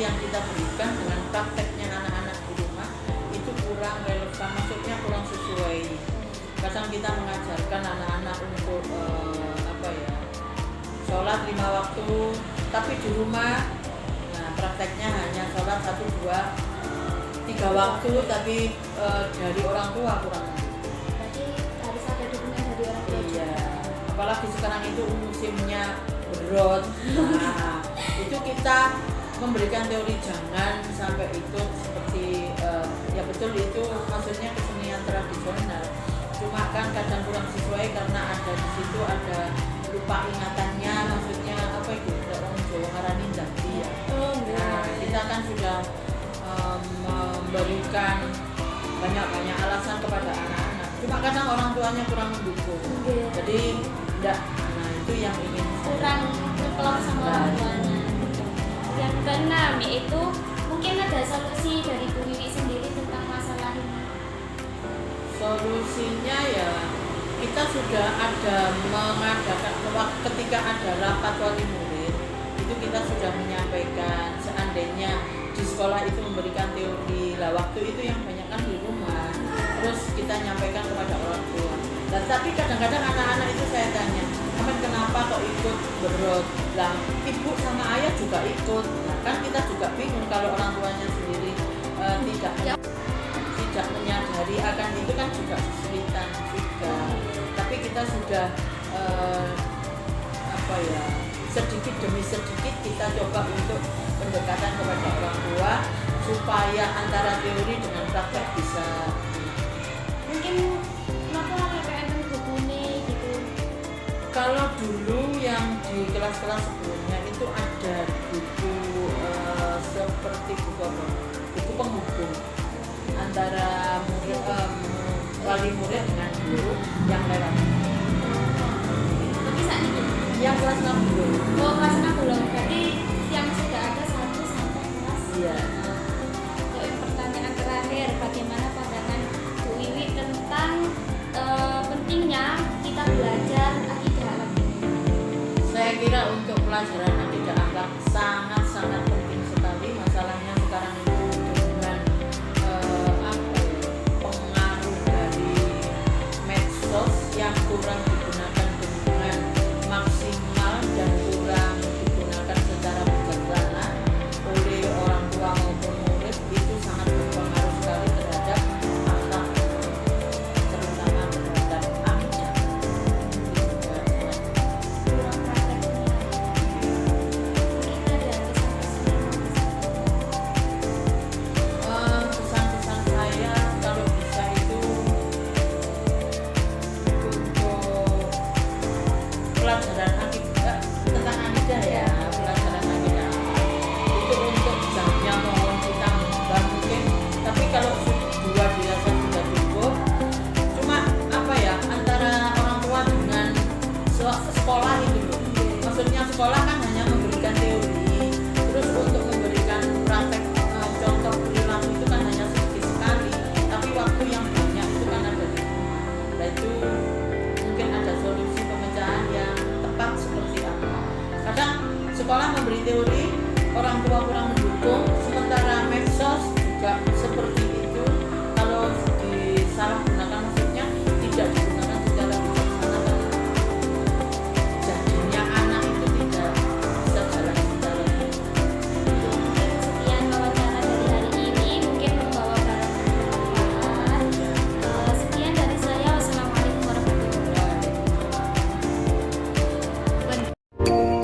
yang kita berikan dengan prakteknya anak-anak di rumah itu kurang relevan, maksudnya kurang sesuai. Kadang kita mengajarkan anak-anak untuk sholat 5 waktu, tapi di rumah prakteknya hanya sholat 1, 2, 3 waktu, tapi dari orang tua kurang. Berarti harus ada dukungan dari orang tua. Iya, apalagi sekarang itu musimnya berot. Nah, itu kita memberikan teori, jangan sampai itu seperti ya betul itu maksudnya kesenian tradisional. Cuma kan kadang kurang sesuai karena ada di situ ada lupa ingatannya, maksudnya apa itu orang Jawa ngarani dadi ya. Nah, kita kan sudah memberikan banyak alasan kepada anak-anak. Cuma kadang orang tuanya kurang mendukung. Jadi enggak. Nah, itu yang ingin kurang klop sama orang tuanya. Yang keenam yaitu mungkin ada solusi dari Bu Wiwi sendiri tentang masalah ini. Solusinya ya kita sudah ada mengadakan ketika ada rapat wali murid itu kita sudah menyampaikan seandainya di sekolah itu memberikan teori lah, waktu itu yang banyak kan di rumah, terus kita nyampaikan kepada orang tua. Dan tapi kadang-kadang anak-anak itu saya tanya, kenapa kok ikut berot? Lah ibu sama ayah juga ikut. Nah, kan kita juga bingung kalau orang tuanya sendiri tidak menyadari akan itu kan juga kesulitan juga. Tapi kita sudah sedikit demi sedikit kita coba untuk pendekatan kepada orang tua supaya antara teori dengan praktek bisa. Mungkin kenapa PPN bukunya gitu? Kalau dulu yang di kelas-kelas sebelumnya itu ada buku seperti buku penghubung antara murid, wali murid dengan guru yang lewat. Tapi saat ini Yang kelas 6 belum. kelas 6 belum. Berarti yang sudah ada 1 sampai kelas. Iya.